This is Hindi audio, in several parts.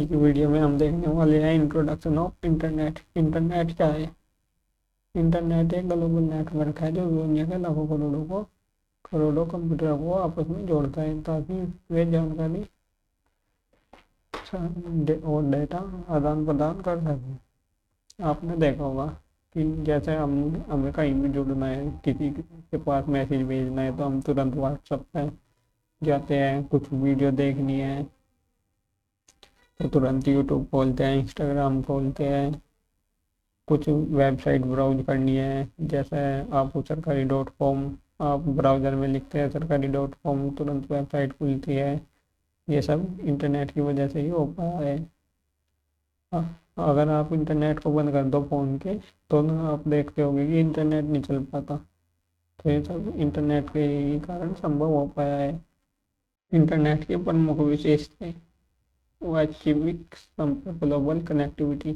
आज की वीडियो में हम देखने वाले हैं इंट्रोडक्शन ऑफ इंटरनेट। इंटरनेट क्या है? इंटरनेट एक ग्लोबल नेटवर्क है जो दुनिया के लाखों करोड़ों कंप्यूटर को आपस में जोड़ता है ताकि वे जानकारी और डेटा आदान प्रदान कर सकें। आपने देखा होगा कि जैसे हमें कहीं भी जुड़ना है, किसी के पास मैसेज भेजना है, तो हम तुरंत व्हाट्सएप पे जाते हैं। कुछ वीडियो देखनी है तो तुरंत यूट्यूब खोलते हैं, इंस्टाग्राम खोलते हैं। कुछ वेबसाइट ब्राउज करनी है, जैसे आप सरकारी.com आप ब्राउज़र में लिखते हैं सरकारी.com, तुरंत वेबसाइट खुलती है। ये सब इंटरनेट की वजह से ही हो पाया है। अगर आप इंटरनेट को बंद कर दो फ़ोन के तो ना आप देखते होंगे कि इंटरनेट नहीं चल पाता। तो ये सब इंटरनेट के ही कारण संभव हो पाया है। इंटरनेट की प्रमुख विशेषताएं: वैश्विक संपर्क, ग्लोबल कनेक्टिविटी,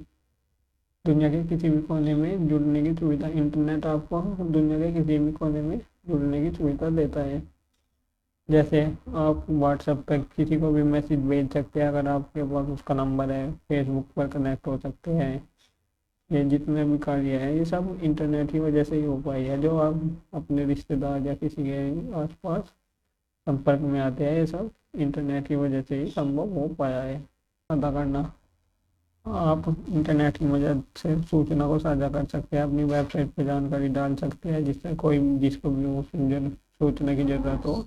दुनिया के किसी भी कोने में जुड़ने की सुविधा। इंटरनेट आपको दुनिया के किसी भी कोने में जुड़ने की सुविधा देता है। जैसे आप व्हाट्सएप पर किसी को भी मैसेज भेज सकते हैं अगर आपके पास उसका नंबर है, फेसबुक पर कनेक्ट हो सकते हैं। ये जितने भी कार्य हैं ये सब इंटरनेट की वजह से ही हो पाई है। जो आप अपने रिश्तेदार या किसी के आसपास संपर्क में आते हैं, ये सब इंटरनेट की वजह से ही संभव हो पाया है। अदा करना, आप इंटरनेट की मदद से सूचना को साझा कर सकते हैं, अपनी वेबसाइट पर जानकारी डाल सकते हैं जिससे कोई जिसको भी सूचना की ज़रूरत हो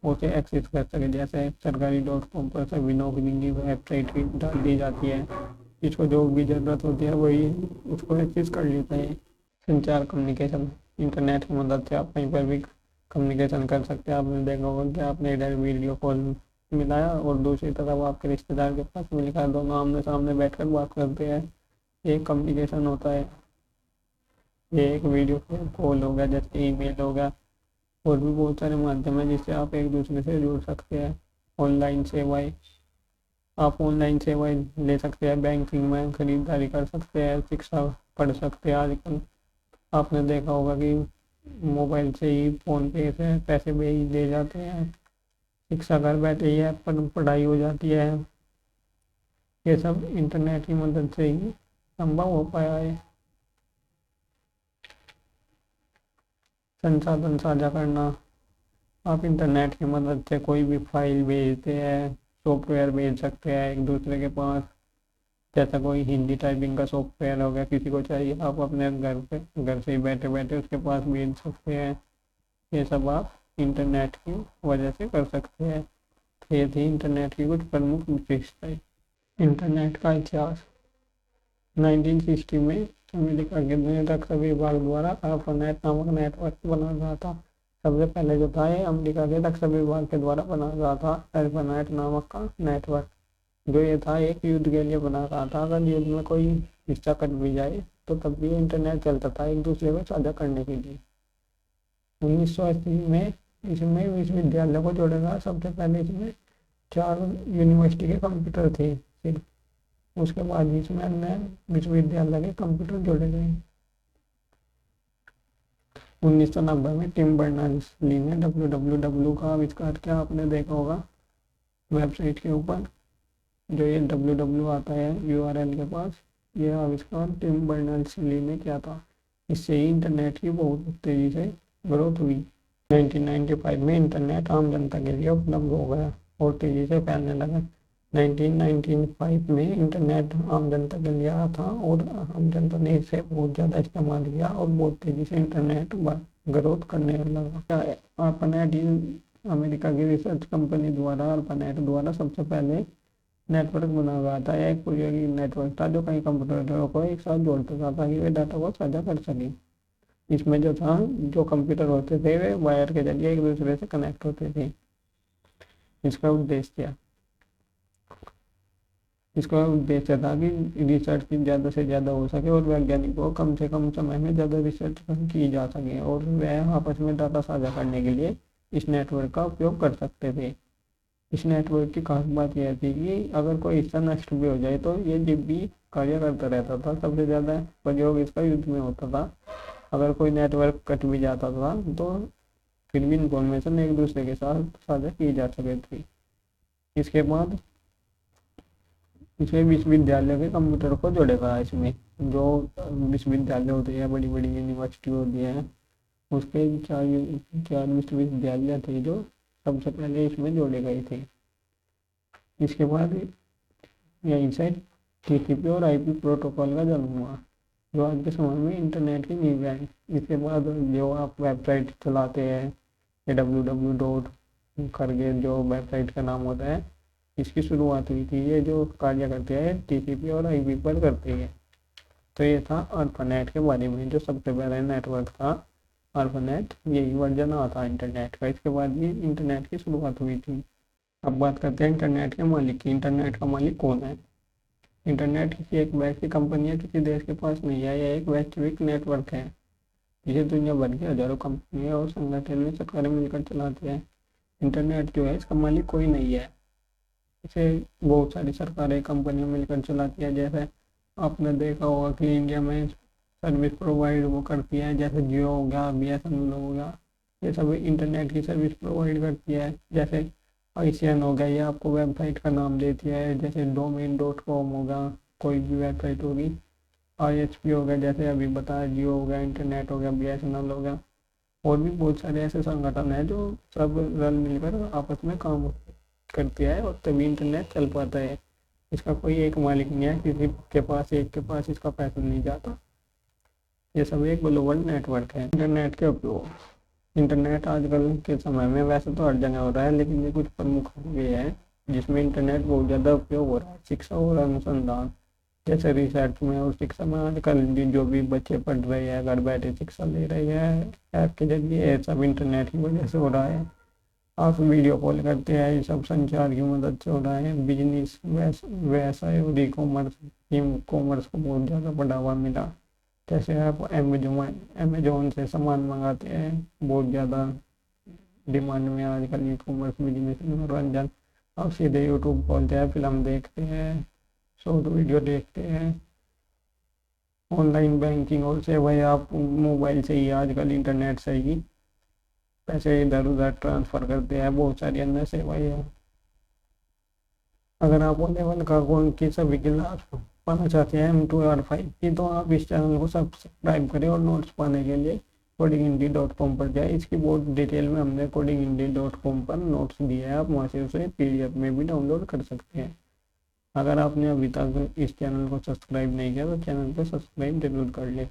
उसे एक्सेस कर सके। जैसे सरकारी.com पर सभी नौकरी की वेबसाइट की डाल दी जाती है, जिसको जो भी ज़रूरत होती है वही उसको एक्सेस कर लेता है। संचार, कम्युनिकेशन, इंटरनेट की मदद से आप कहीं पर भी कम्युनिकेशन कर सकते हैं। आपने देखा होगा कि आपने इधर वीडियो कॉल मिलाया और दूसरी तरफ आपके रिश्तेदार के पास मिलकर दोनों आमने सामने बैठकर बात करते हैं, ये कम्युनिकेशन होता है। ये एक वीडियो कॉल हो गया, जैसे ईमेल हो गया, और भी बहुत सारे माध्यम हैं जिससे आप एक दूसरे से जुड़ सकते हैं। ऑनलाइन सेवाएं, आप ऑनलाइन सेवाएं ले सकते हैं, बैंकिंग में खरीदारी कर सकते हैं, शिक्षा पढ़ सकते हैं। आजकल आपने देखा होगा कि मोबाइल से ही फ़ोन पे से पैसे भेज दिए जाते हैं, शिक्षा घर बैठे ही ऐप पर पढ़ाई हो जाती है। ये सब इंटरनेट की मदद से ही संभव हो पाया है। संसाधन साझा करना, आप इंटरनेट की मदद से कोई भी फाइल भेजते हैं, सॉफ्टवेयर भेज सकते हैं एक दूसरे के पास। जैसा कोई हिंदी टाइपिंग का सॉफ्टवेयर हो गया, किसी को चाहिए आप अपने घर से ही बैठे बैठे उसके पास भेज सकते हैं। ये सब आप इंटरनेट की वजह से कर सकते हैं। ये थी इंटरनेट की कुछ प्रमुख विशेषताएं। इंटरनेट का इतिहास: 1960 में अमेरिका के रक्षा विभाग द्वारा ARPANET नामक नेटवर्क बना रहा था। सबसे पहले जो था ये अमेरिका के रक्षा विभाग के द्वारा बना रहा था ARPANET नामक का नेटवर्क। जो ये था एक युद्ध के लिए बना रहा था। अगर युद्ध में कोई हिस्सा कट भी जाए तो तब भी इंटरनेट चलता था एक दूसरे को साझा करने के लिए। 1980 में इसमें विश्वविद्यालय को जोड़ा गया। सबसे पहले इसमें 4 यूनिवर्सिटी के कंप्यूटर थे सिर्फ, उसके बाद इसमें अन्य विश्वविद्यालय के कंप्यूटर जोड़े गए। 1990 में टिम बर्नर्स-ली ने www का आविष्कार किया। आपने देखा होगा वेबसाइट के ऊपर जो ये www आता है URL के पास, ये आविष्कार टिम बर्नर्स-ली ने किया था। इससे ही इंटरनेट की बहुत तेज़ी से ग्रोथ हुई। 1995 में इंटरनेट आम जनता के लिए उपलब्ध हो गया और तेज़ी से फैलने लगा। 1995 में इंटरनेट आम जनता के लिए आया था और आम जनता ने इसे बहुत ज़्यादा इस्तेमाल किया और बहुत तेज़ी से इंटरनेट ग्रोथ करने लगा। ARPANET अमेरिका की रिसर्च कंपनी द्वारा ARPANET द्वारा सबसे पहले नेटवर्क बना हुआ था। एक पूरे नेटवर्क था जो कई कंप्यूटरों को एक साथ जोड़ता था ताकि वे डाटा को साझा कर सकें। इसमें जो था, जो कंप्यूटर होते थे वे वायर के जरिए एक दूसरे से कनेक्ट होते थे। इसका उद्देश्य था कि रिसर्च ज़्यादा से ज़्यादा हो सके और वैज्ञानिकों को कम से कम समय में ज़्यादा रिसर्च की जा सके और वह आपस में डाटा साझा करने के लिए इस नेटवर्क का उपयोग कर सकते थे। इस नेटवर्क की खास बात यह थी कि अगर कोई हिस्सा नष्ट भी हो जाए तो ये जब भी कार्य करता रहता था। सबसे ज़्यादा प्रयोग इसका युद्ध में होता था। अगर कोई नेटवर्क कट भी जाता था तो फिर भी इंफॉर्मेशन एक दूसरे के साथ साझा की जा सकती थी। इसके बाद इसमें विश्वविद्यालय के कंप्यूटर को जोड़ेगा। इसमें जो विश्वविद्यालय होते हैं, बड़ी बड़ी यूनिवर्सिटी होती है, उसके चार चार विश्वविद्यालय थे जो सबसे पहले इसमें जोड़े गए थे। इसके बाद यहीं से टीसीपी और आईपी प्रोटोकॉल का जन्म हुआ, जो आज के समय में इंटरनेट की नींव है। इसके बाद जो आप वेबसाइट चलाते हैं, ये www करके जो वेबसाइट का नाम होता है, इसकी शुरुआत हुई थी। ये जो कार्य करते हैं टीसीपी और आईपी पर करते हैं। तो ये था ARPANET के बारे में, जो सबसे पहला नेटवर्क था ARPANET, यही वर्जन आया था इंटरनेट का। इसके बाद भी इंटरनेट की शुरुआत हुई थी। अब बात करते हैं इंटरनेट के मालिक की। इंटरनेट का मालिक कौन है? इंटरनेट किसी एक वैश्विक कंपनी या किसी देश के पास नहीं है, यह एक वैश्विक नेटवर्क है जिसे दुनिया भर की हजारों कंपनियां और संगठन में सरकारें मिलकर चलाती हैं। इंटरनेट जो है, इसका मालिक कोई नहीं है, इसे बहुत सारी सरकारें कंपनियां मिलकर चलाती है। जैसे आपने देखा होगा कि इंडिया में सर्विस प्रोवाइड वो करती है, जैसे जियो हो गया, BSNL हो गया, ये सब इंटरनेट की सर्विस प्रोवाइड करती है। जैसे ICN हो गया, ये आपको वेबसाइट का नाम देती है, जैसे domain.com होगा, कोई भी वेबसाइट होगी। ISP हो गया, जैसे अभी बताया, जियो हो गया, इंटरनेट हो गया, BSNL हो गया, और भी बहुत सारे ऐसे संगठन हैं जो सब रल मिलकर आपस में काम करते हैं, और तभी इंटरनेट चल पाता है। इसका कोई एक मालिक नहीं है, किसी के पास एक के पास इसका पैसा नहीं जाता। ये सब एक ग्लोबल नेटवर्क है। इंटरनेट के उपयोग। इंटरनेट आजकल के समय में वैसे तो हर जगह हो रहा है, लेकिन ये कुछ प्रमुख ये है जिसमें इंटरनेट बहुत ज़्यादा उपयोग हो रहा है। शिक्षा और अनुसंधान, जैसे रिसर्च में और शिक्षा में आजकल जो भी बच्चे पढ़ रहे हैं, घर बैठे शिक्षा ले रहे हैं ऐप के जरिए, ये सब इंटरनेट की वजह से हो रहा है। आप वीडियो कॉल करते हैं, ये सब संचार की मदद से हो रहा है। बिजनेस, व्यवसाय और ई कॉमर्स को बहुत ज़्यादा बढ़ावा मिला। जैसे आप अमेजोन से सामान मंगाते हैं, बहुत ज़्यादा डिमांड में आजकल ई कॉमर्स बिजनेस। मनोरंजन, आप सीधे यूट्यूब खोलते हैं, फिल्म देखते हैं, शॉर्ट वीडियो देखते हैं। ऑनलाइन बैंकिंग और सेवाएं, आप मोबाइल से ही आजकल इंटरनेट से ही पैसे इधर उधर ट्रांसफ़र करते हैं। बहुत सारी अन्य सेवाएं हैं। अगर आप ओ लेवल का कौन की सभी क्लास पाना चाहते हैं M2 और 5 की, तो आप इस चैनल को सब्सक्राइब करें और नोट्स पाने के लिए codingindie.com पर जाए। इसकी बहुत डिटेल में हमने codingindie.com पर नोट्स दिए हैं, आप वहाँ से उसे PDF में भी डाउनलोड कर सकते हैं। अगर आपने अभी तक इस चैनल को सब्सक्राइब नहीं किया तो चैनल को सब्सक्राइब जरूर कर लें।